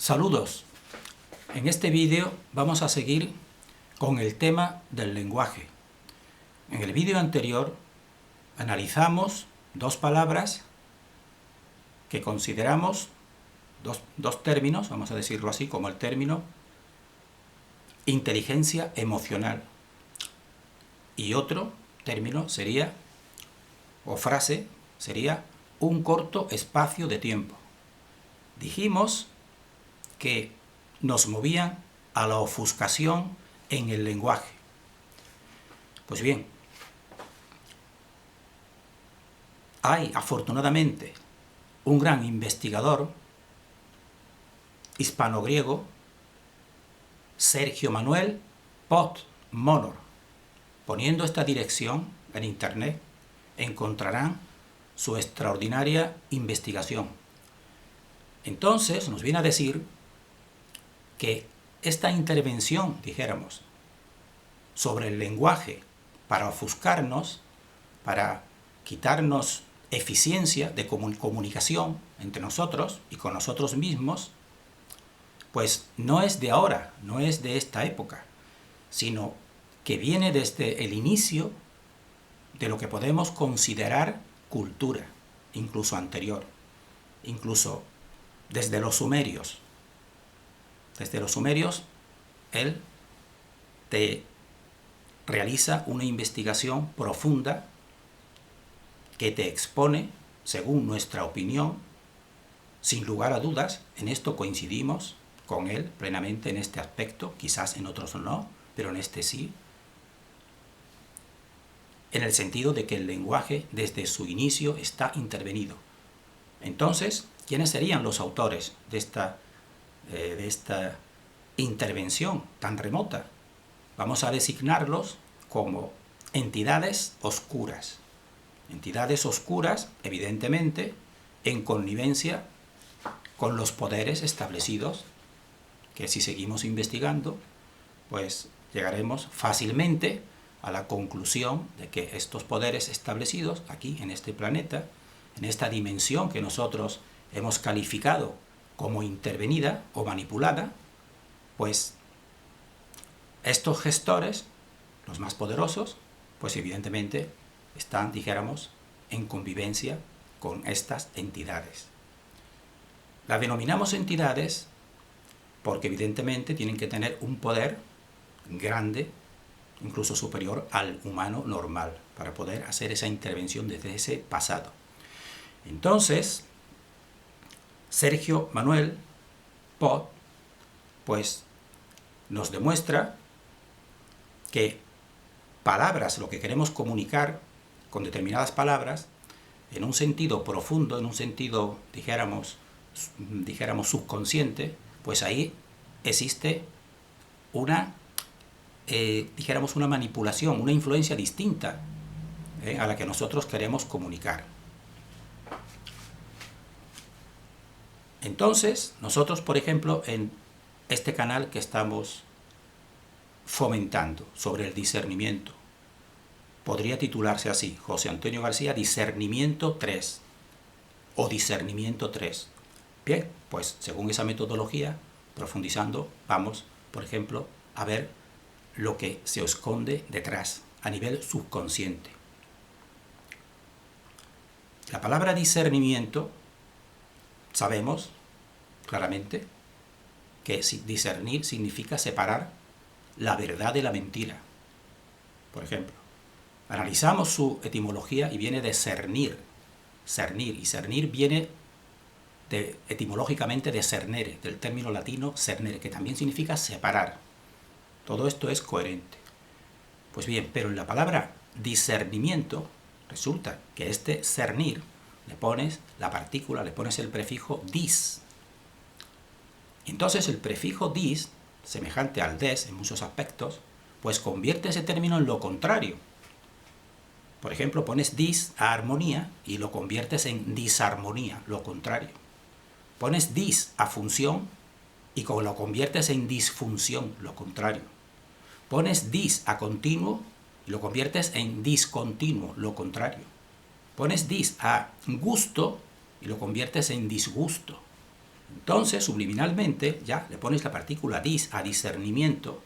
Saludos. En este vídeo vamos a seguir con el tema del lenguaje. En el vídeo anterior analizamos dos palabras que consideramos, dos términos, vamos a decirlo así, como el término inteligencia emocional. Y otro término sería, o frase, sería un corto espacio de tiempo. Dijimos que nos movían a la ofuscación en el lenguaje. Pues bien, hay afortunadamente un gran investigador hispano-griego, Sergio Manuel Pot Monor. Poniendo esta dirección en internet encontrarán su extraordinaria investigación. Entonces nos viene a decir que esta intervención, dijéramos, sobre el lenguaje para ofuscarnos, para quitarnos eficiencia de comunicación entre nosotros y con nosotros mismos, pues no es de ahora, no es de esta época, sino que viene desde el inicio de lo que podemos considerar cultura, incluso anterior, incluso desde los sumerios. Desde los sumerios, él te realiza una investigación profunda que te expone, según nuestra opinión, sin lugar a dudas, en esto coincidimos con él plenamente en este aspecto, quizás en otros no, pero en este sí, en el sentido de que el lenguaje desde su inicio está intervenido. Entonces, ¿quiénes serían los autores de esta intervención tan remota? Vamos a designarlos como entidades oscuras. Entidades oscuras, evidentemente, en connivencia con los poderes establecidos, que si seguimos investigando, pues llegaremos fácilmente a la conclusión de que estos poderes establecidos aquí en este planeta, en esta dimensión que nosotros hemos calificado como intervenida o manipulada, pues estos gestores, los más poderosos, pues evidentemente están, dijéramos, en convivencia con estas entidades. Las denominamos entidades porque evidentemente tienen que tener un poder grande, incluso superior al humano normal, para poder hacer esa intervención desde ese pasado. Entonces, Sergio Manuel Pot, pues, nos demuestra que palabras, lo que queremos comunicar con determinadas palabras, en un sentido profundo, en un sentido, dijéramos subconsciente, pues ahí existe una, dijéramos, una manipulación, una influencia distinta a la que nosotros queremos comunicar. Entonces, nosotros, por ejemplo, en este canal que estamos fomentando sobre el discernimiento, podría titularse así, José Antonio García, Discernimiento 3 o Discernimiento 3. Bien, pues según esa metodología, profundizando, vamos, por ejemplo, a ver lo que se esconde detrás, a nivel subconsciente. La palabra discernimiento, sabemos claramente que discernir significa separar la verdad de la mentira. Por ejemplo, analizamos su etimología y viene de cernir, y cernir viene etimológicamente de cernere, del término latino cernere, que también significa separar. Todo esto es coherente. Pues bien, pero en la palabra discernimiento resulta que este cernir le pones la partícula, le pones el prefijo dis. Entonces el prefijo dis, semejante al des en muchos aspectos, pues convierte ese término en lo contrario. Por ejemplo, pones dis a armonía y lo conviertes en disarmonía, lo contrario. Pones dis a función y lo conviertes en disfunción, lo contrario. Pones dis a continuo y lo conviertes en discontinuo, lo contrario. Pones dis a gusto y lo conviertes en disgusto. Entonces, subliminalmente, ya le pones la partícula dis a discernimiento,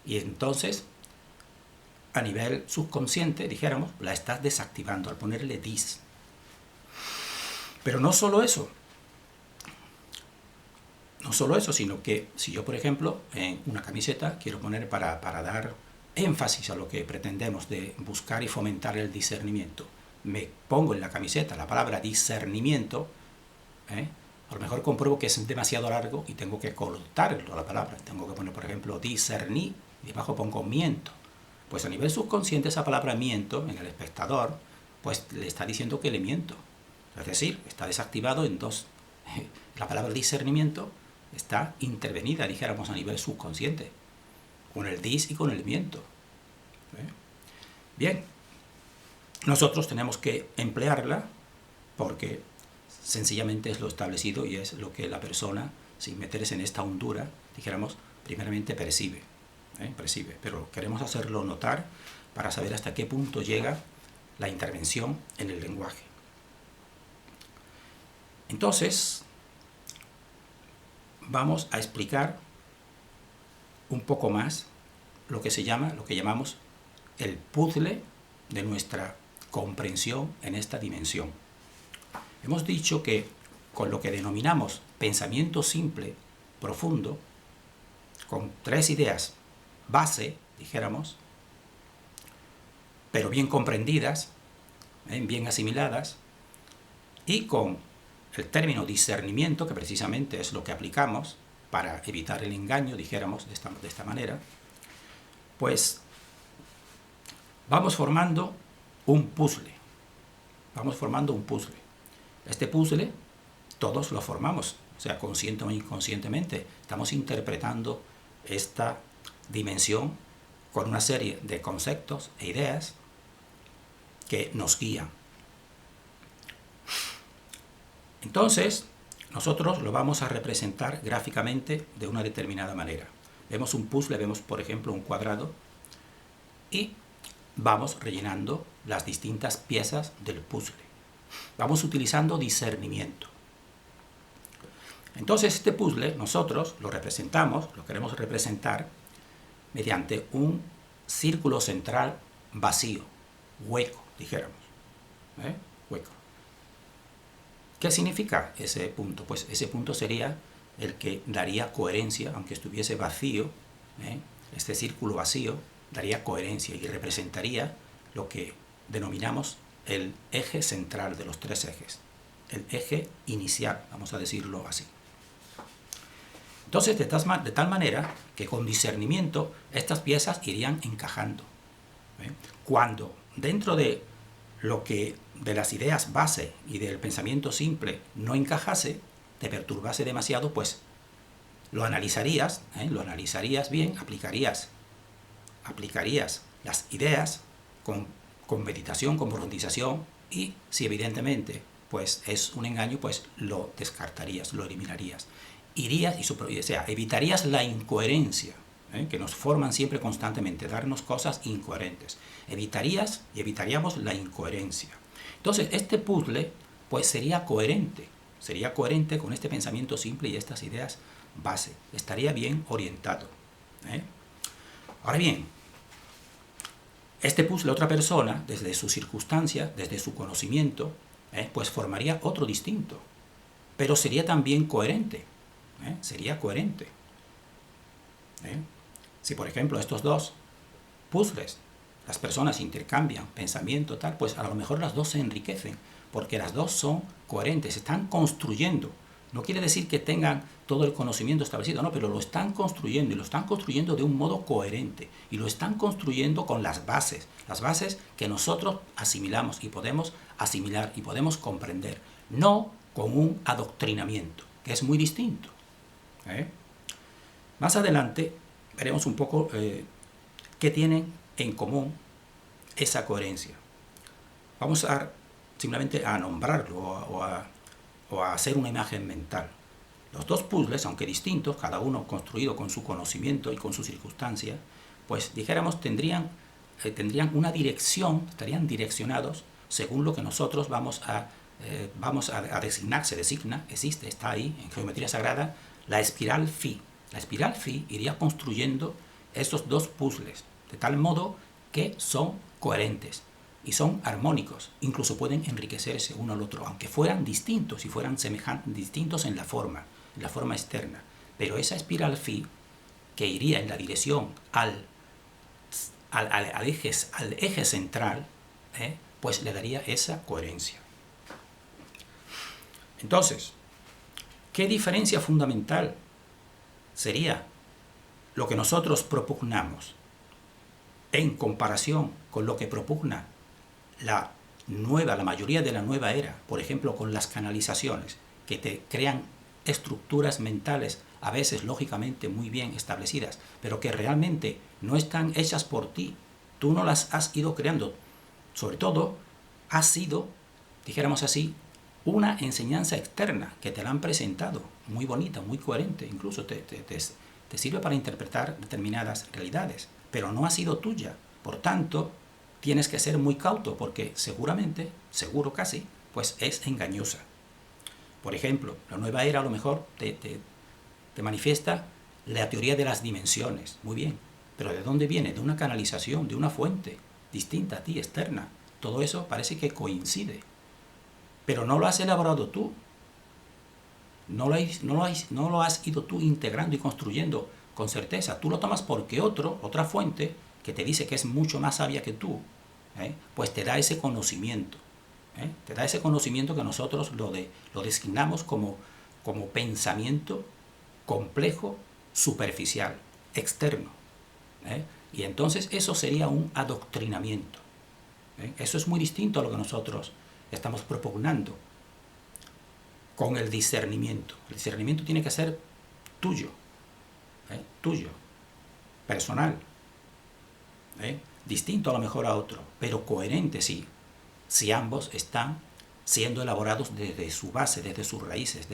y entonces, a nivel subconsciente, dijéramos, la estás desactivando al ponerle dis. Pero no solo eso, sino que si yo, por ejemplo, en una camiseta quiero poner para dar énfasis a lo que pretendemos de buscar y fomentar el discernimiento, me pongo en la camiseta la palabra discernimiento, a lo mejor compruebo que es demasiado largo y tengo que cortarlo la palabra. Tengo que poner, por ejemplo, discernir y debajo pongo miento. Pues a nivel subconsciente esa palabra miento en el espectador, pues le está diciendo que le miento. Es decir, está desactivado en dos. La palabra discernimiento está intervenida, dijéramos, a nivel subconsciente, con el dis y con el miento. Bien, nosotros tenemos que emplearla porque sencillamente es lo establecido y es lo que la persona, sin meterse en esta hondura, dijéramos, primeramente percibe. Pero queremos hacerlo notar para saber hasta qué punto llega la intervención en el lenguaje. Entonces, vamos a explicar un poco más lo que llamamos el puzzle de nuestra comprensión en esta dimensión. Hemos dicho que con lo que denominamos pensamiento simple, profundo, con 3 ideas base, dijéramos, pero bien comprendidas, bien asimiladas, y con el término discernimiento, que precisamente es lo que aplicamos para evitar el engaño, dijéramos de esta manera, pues vamos formando un puzzle. Este puzzle todos lo formamos, o sea, consciente o inconscientemente. Estamos interpretando esta dimensión con una serie de conceptos e ideas que nos guían. Entonces, nosotros lo vamos a representar gráficamente de una determinada manera. Vemos un puzzle, vemos por ejemplo un cuadrado y vamos rellenando las distintas piezas del puzzle. Vamos utilizando discernimiento. Entonces este puzzle nosotros lo queremos representar mediante un círculo central vacío, hueco, dijéramos. Hueco. ¿Qué significa ese punto? Pues ese punto sería el que daría coherencia, aunque estuviese vacío, este círculo vacío daría coherencia y representaría lo que denominamos el eje central de los 3 ejes, el eje inicial, vamos a decirlo así. Entonces, de tal manera que con discernimiento estas piezas irían encajando. Cuando dentro de las ideas base y del pensamiento simple no encajase, te perturbase demasiado, pues lo analizarías bien, aplicarías las ideas con meditación, con profundización, y si evidentemente pues es un engaño, pues lo descartarías, lo eliminarías. Evitarías la incoherencia, que nos forman siempre constantemente, darnos cosas incoherentes. Evitaríamos la incoherencia. Entonces, este puzzle pues sería coherente con este pensamiento simple y estas ideas base. Estaría bien orientado. Ahora bien, este puzzle, otra persona, desde su circunstancia, desde su conocimiento, pues formaría otro distinto, pero sería también coherente. Sería coherente. Si, por ejemplo, estos 2 puzzles, las personas intercambian pensamiento, tal, pues a lo mejor las 2 se enriquecen, porque las 2 son coherentes, están construyendo. No quiere decir que tengan todo el conocimiento establecido, no, pero lo están construyendo, y lo están construyendo de un modo coherente, y lo están construyendo con las bases que nosotros asimilamos y podemos asimilar y podemos comprender, no con un adoctrinamiento, que es muy distinto. Más adelante veremos un poco qué tienen en común esa coherencia. Vamos simplemente a nombrarlo o a hacer una imagen mental. Los 2 puzzles, aunque distintos, cada uno construido con su conocimiento y con su circunstancia, pues dijéramos tendrían una dirección, estarían direccionados según lo que nosotros vamos a vamos a designar, se designa, existe, está ahí en geometría sagrada, la espiral phi. La espiral phi iría construyendo esos dos puzzles, de tal modo que son coherentes y son armónicos, incluso pueden enriquecerse uno al otro, aunque fueran distintos y fueran distintos en la forma externa. Pero esa espiral phi, que iría en la dirección al eje central, pues le daría esa coherencia. Entonces, ¿qué diferencia fundamental sería lo que nosotros propugnamos en comparación con lo que propugna la mayoría de la nueva era, por ejemplo, con las canalizaciones, que te crean estructuras mentales a veces lógicamente muy bien establecidas, pero que realmente no están hechas por ti, tú no las has ido creando, sobre todo ha sido, dijéramos así, una enseñanza externa que te la han presentado, muy bonita, muy coherente, incluso te sirve para interpretar determinadas realidades, pero no ha sido tuya. Por tanto, tienes que ser muy cauto porque seguramente, seguro casi, pues es engañosa. Por ejemplo, la nueva era a lo mejor te manifiesta la teoría de las dimensiones, muy bien, pero ¿de dónde viene? De una canalización, de una fuente distinta a ti, externa. Todo eso parece que coincide, pero no lo has elaborado tú, no lo has ido tú integrando y construyendo con certeza. Tú lo tomas porque otra fuente que te dice que es mucho más sabia que tú, pues te da ese conocimiento. Te da ese conocimiento que nosotros lo designamos como pensamiento complejo, superficial, externo. Y entonces eso sería un adoctrinamiento. Eso es muy distinto a lo que nosotros estamos propugnando con el discernimiento. El discernimiento tiene que ser tuyo, tuyo, personal, distinto a lo mejor a otro, pero coherente sí, si ambos están siendo elaborados desde su base, desde sus raíces,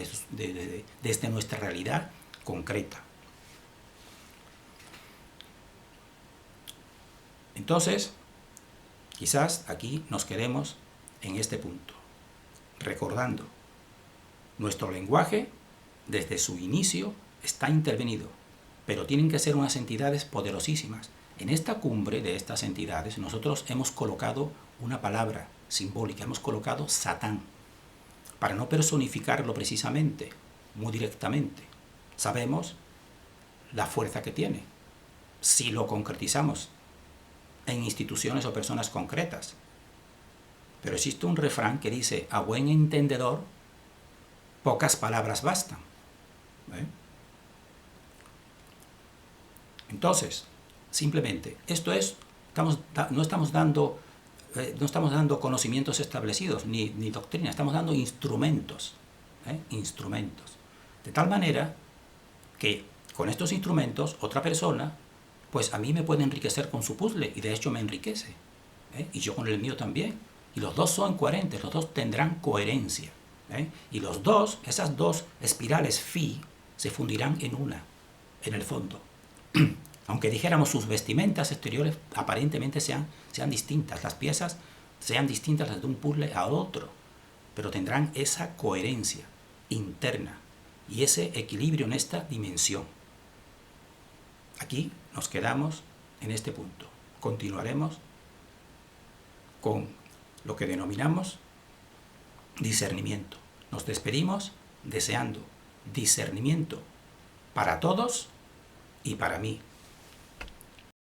desde nuestra realidad concreta. Entonces, quizás aquí nos quedemos en este punto, recordando, nuestro lenguaje desde su inicio está intervenido, pero tienen que ser unas entidades poderosísimas. En esta cumbre de estas entidades nosotros hemos colocado una palabra simbólica, hemos colocado Satán, para no personificarlo precisamente, muy directamente. Sabemos la fuerza que tiene, si lo concretizamos en instituciones o personas concretas. Pero existe un refrán que dice, a buen entendedor, pocas palabras bastan. Entonces, simplemente, esto es, no estamos dando conocimientos establecidos, ni doctrina, estamos dando instrumentos, instrumentos. De tal manera que con estos instrumentos, otra persona, pues a mí me puede enriquecer con su puzzle, y de hecho me enriquece, y yo con el mío también. Y los dos son coherentes, los dos tendrán coherencia. Y esas dos espirales phi, se fundirán en una, en el fondo. Aunque dijéramos sus vestimentas exteriores aparentemente sean distintas, las piezas sean distintas las de un puzzle a otro, pero tendrán esa coherencia interna y ese equilibrio en esta dimensión. Aquí nos quedamos en este punto. Continuaremos con lo que denominamos discernimiento. Nos despedimos deseando discernimiento para todos y para mí.